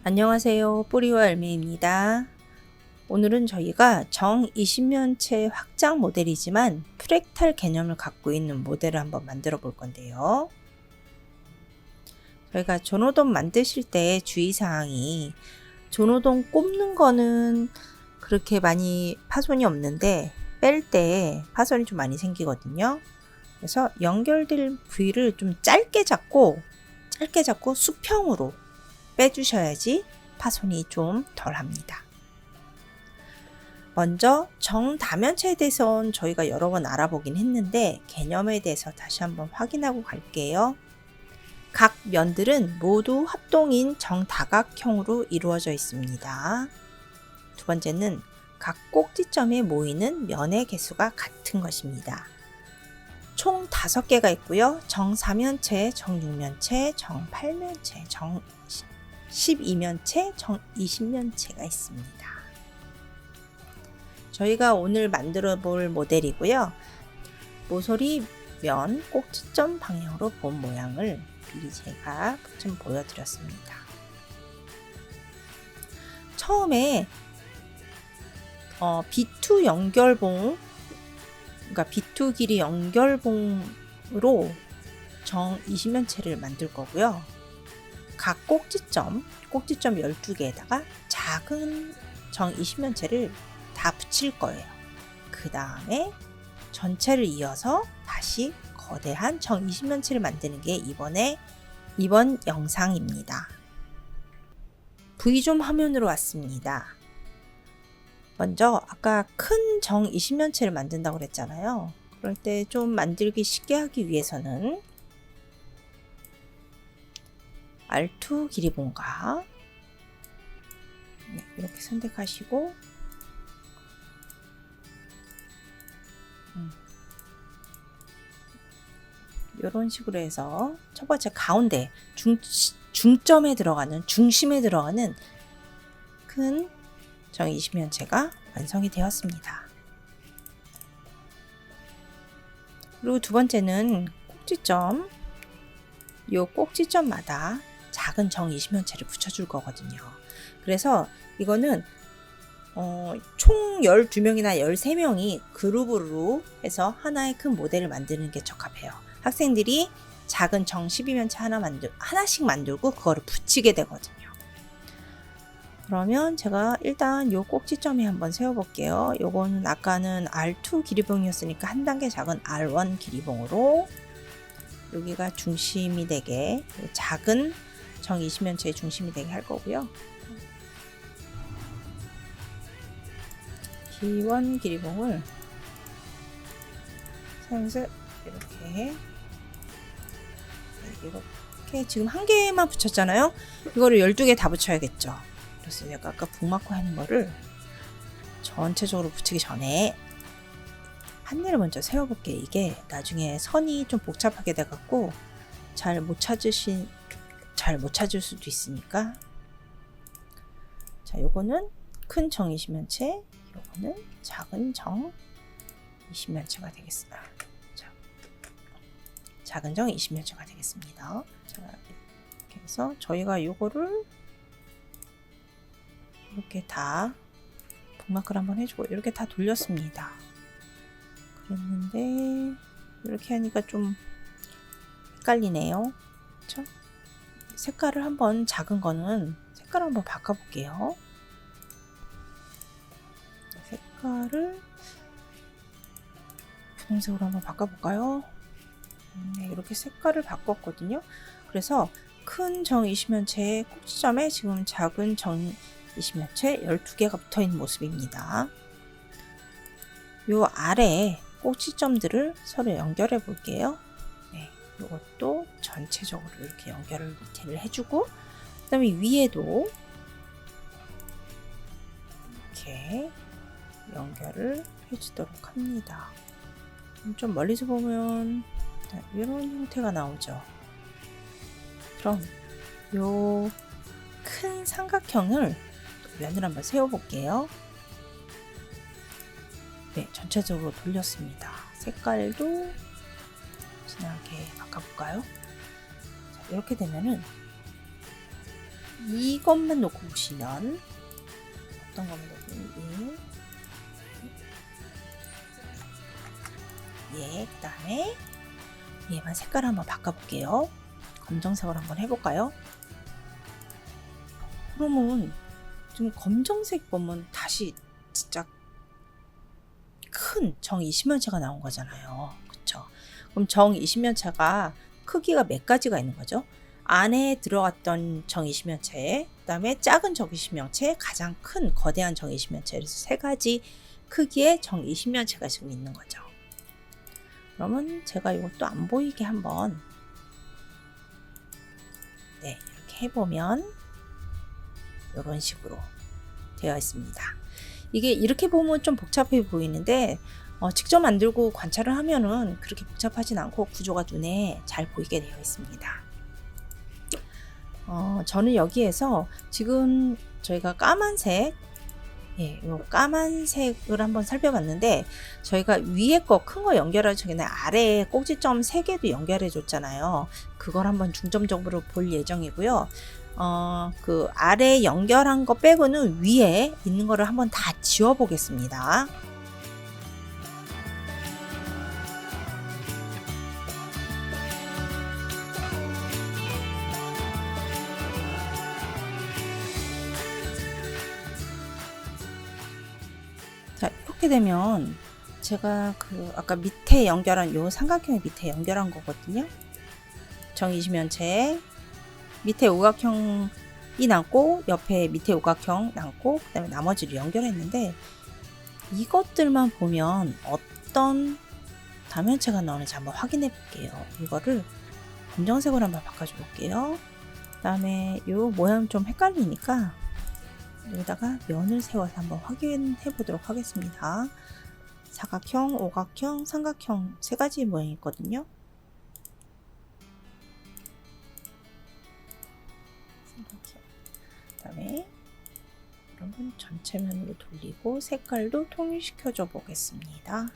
안녕하세요. 뿌리와 열매입니다. 오늘은 저희가 정 20면체 확장 모델이지만 프랙탈 개념을 갖고 있는 모델을 한번 만들어 볼 건데요. 저희가 조노돔 만드실 때 주의사항이 조노돔 꼽는 거는 그렇게 많이 파손이 없는데 뺄 때 파손이 좀 많이 생기거든요. 그래서 연결될 부위를 좀 짧게 잡고 수평으로 빼주셔야지 파손이 좀 덜합니다. 먼저 정다면체에 대해서는 저희가 여러 번 알아보긴 했는데 개념에 대해서 다시 한번 확인하고 갈게요. 각 면들은 모두 합동인 정다각형으로 이루어져 있습니다. 두 번째는 각 꼭지점에 모이는 면의 개수가 같은 것입니다. 총 5개가 있고요. 정4면체, 정6면체, 정8면체, 정12면체, 정20면체가 있습니다. 저희가 오늘 만들어 볼 모델이고요. 모서리 면 꼭지점 방향으로 본 모양을 미리 제가 좀 보여드렸습니다. 처음에 B2 연결봉, 그러니까 B2 길이 연결봉으로 정 20면체를 만들 거고요. 각 꼭지점 12개에다가 작은 정 20면체를 다 붙일 거예요. 그 다음에 전체를 이어서 다시 거대한 정 20면체를 만드는 게 이번 영상입니다. V존 화면으로 왔습니다. 먼저 아까 큰 정 20면체를 만든다고 그랬잖아요. 그럴 때 좀 만들기 쉽게 하기 위해서는 R2 길이봉과 이렇게 선택하시고 이런 식으로 해서 첫 번째 가운데 중점에 들어가는 중심에 들어가는 큰 정 20면체가 완성이 되었습니다. 그리고 두 번째는 꼭지점, 이 꼭지점마다 작은 정 20면체를 붙여줄 거거든요. 그래서 이거는 총 12명이나 13명이 그룹으로 해서 하나의 큰 모델을 만드는 게 적합해요. 학생들이 작은 정 12면체 하나씩 만들고 그거를 붙이게 되거든요. 그러면 제가 일단 요 꼭지점에 한번 세워볼게요. 요거는 아까는 R2 길이봉이었으니까 한 단계 작은 R1 길이봉으로 여기가 중심이 되게 작은 정 20면체의 중심이 되게 할 거고요. B1 길이봉을 사용해서 이렇게 지금 한 개만 붙였잖아요. 이거를 12개 다 붙여야겠죠. 그래서 제가 아까 북마크 하는 거를 전체적으로 붙이기 전에 한 대를 먼저 세워볼게요. 이게 나중에 선이 좀 복잡하게 돼갖고 잘 못 찾을 수도 있으니까. 자, 요거는 큰 정 20면체, 요거는 작은 정 20면체가 되겠습니다. 자, 작은 정 20면체가 되겠습니다. 자, 이렇게 해서 저희가 요거를 이렇게 다 북마크를 한번 해주고 이렇게 다 돌렸습니다. 그랬는데 이렇게 하니까 좀 헷갈리네요. 그렇죠? 색깔을 한번 작은 거는 색깔을 한번 바꿔볼게요. 색깔을 분홍색으로 한번 바꿔볼까요? 네, 이렇게 색깔을 바꿨거든요. 그래서 큰 정 20면체의 꼭지점에 지금 작은 정 20면체 12개가 붙어있는 모습입니다. 요 아래 꼭지점들을 서로 연결해 볼게요. 네, 이것도 전체적으로 이렇게 연결을 밑에를 해주고 그 다음에 위에도 이렇게 연결을 해주도록 합니다. 좀 멀리서 보면 이런 형태가 나오죠. 그럼 요 큰 삼각형을 면을 한번 세워볼게요. 네, 전체적으로 돌렸습니다. 색깔도 진하게 바꿔볼까요? 자, 이렇게 되면은 이것만 놓고 보시면 어떤 것만 놓고 그 다음에 얘만 색깔 한번 바꿔볼게요. 검정색으로 한번 해볼까요? 그러면 지금 검정색 보면 다시 진짜 큰 정 20면체가 나온 거잖아요. 그쵸? 그럼 정 20면체가 크기가 몇 가지가 있는 거죠? 안에 들어갔던 정 20면체, 그 다음에 작은 정 20면체, 가장 큰 거대한 정 20면체, 그래서 세 가지 크기의 정 20면체가 지금 있는 거죠. 그러면 제가 이것도 안 보이게 한번 이렇게 해보면 이런 식으로 되어 있습니다. 이게 이렇게 보면 좀 복잡해 보이는데 직접 만들고 관찰을 하면은 그렇게 복잡하진 않고 구조가 눈에 잘 보이게 되어 있습니다. 저는 여기에서 지금 저희가 까만색 이 까만색을 한번 살펴봤는데 저희가 위에 거 큰 거 연결할 적에는 아래에 꼭지점 3개도 연결해 줬잖아요. 그걸 한번 중점적으로 볼 예정이고요. 그 아래 연결한 거 빼고는 위에 있는 거를 한번 다 지워 보겠습니다. 자, 이렇게 되면 제가 그 아까 밑에 연결한 요 삼각형 밑에 연결한 거거든요. 정 20면체 밑에 오각형이 남고 옆에 밑에 오각형 남고 그 다음에 나머지를 연결했는데 이것들만 보면 어떤 다면체가 나오는지 한번 확인해 볼게요. 이거를 검정색으로 한번 바꿔줘 볼게요. 그 다음에 요 모양 좀 헷갈리니까 여기다가 면을 세워서 한번 확인해 보도록 하겠습니다. 사각형, 오각형, 삼각형 세 가지 모양이 있거든요. 그 다음에 여러분 전체면으로 돌리고 색깔도 통일시켜 줘 보겠습니다.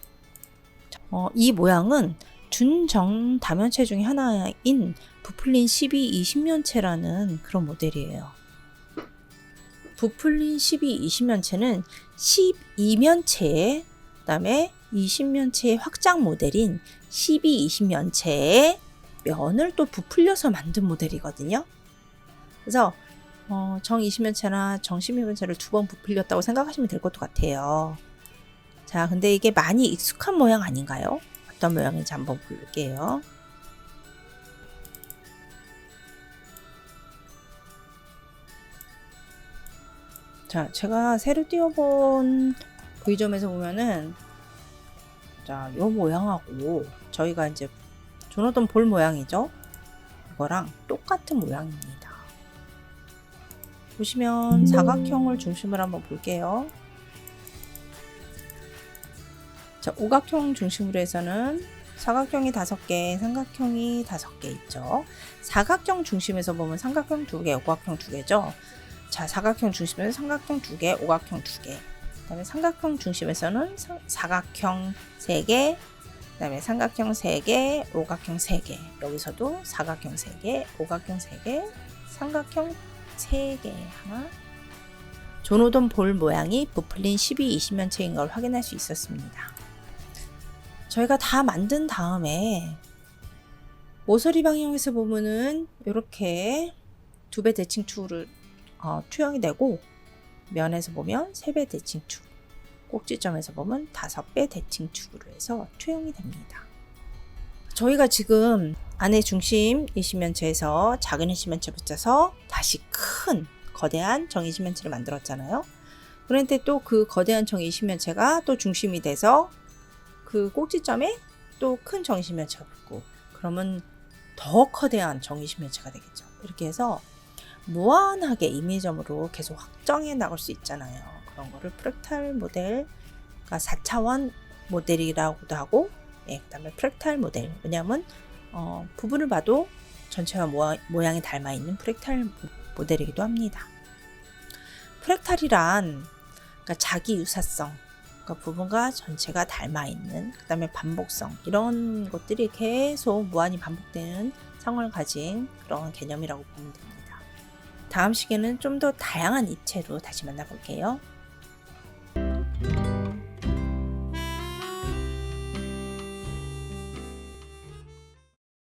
이 모양은 준정 다면체 중에 하나인 부풀린 12-20면체라는 그런 모델이에요. 부풀린 12-20면체는 12면체에 그 다음에 20면체의 확장 모델인 12-20면체의 면을 또 부풀려서 만든 모델이거든요. 그래서 정 20면체나 정 12면체를 2번 부풀렸다고 생각하시면 될 것도 같아요. 자, 근데 이게 많이 익숙한 모양 아닌가요? 어떤 모양인지 한번 볼게요. 자, 제가 새로 띄워본 V점에서 보면은 자, 요 모양하고 저희가 이제 조너던 볼 모양이죠. 이거랑 똑같은 모양입니다. 보시면 사각형을 중심으로 한번 볼게요. 자, 오각형 중심으로 해서는 사각형이 5개, 삼각형이 5개 있죠. 사각형 중심에서 보면 삼각형 2개, 오각형 2개죠. 자, 사각형 중심에서 삼각형 2개, 오각형 2개. 그 다음에 삼각형 중심에서는 사각형 3개, 그 다음에 삼각형 3개, 오각형 3개. 여기서도 사각형 3개, 오각형 3개, 삼각형 3개 하나. 조노돈 볼 모양이 부풀린 12-20면체인 걸 확인할 수 있었습니다. 저희가 다 만든 다음에 모서리 방향에서 보면은 이렇게 2배 대칭축을 투영이 되고 면에서 보면 3배 대칭축, 꼭지점에서 보면 5배 대칭축으로 해서 투영이 됩니다. 저희가 지금 안에 중심 20면체에서 작은 20면체 붙여서 다시 큰 거대한 정 20면체를 만들었잖아요. 그런데 또 그 거대한 정 20면체가 또 중심이 돼서 그 꼭지점에 또 큰 정 20면체가 붙고 그러면 더 커다란 정 20면체가 되겠죠. 이렇게 해서 무한하게 임의점으로 계속 확정해 나갈 수 있잖아요. 그런 거를 프랙탈 모델, 그러니까 4차원 모델이라고도 하고, 그 다음에 프랙탈 모델. 왜냐하면 부분을 봐도 전체와 모양이 닮아 있는 프랙탈 모델이기도 합니다. 프랙탈이란 그러니까 자기 유사성, 그러니까 부분과 전체가 닮아 있는, 그 다음에 반복성, 이런 것들이 계속 무한히 반복되는 상황을 가진 그런 개념이라고 보면 됩니다. 다음 시간에는 좀 더 다양한 입체로 다시 만나볼게요.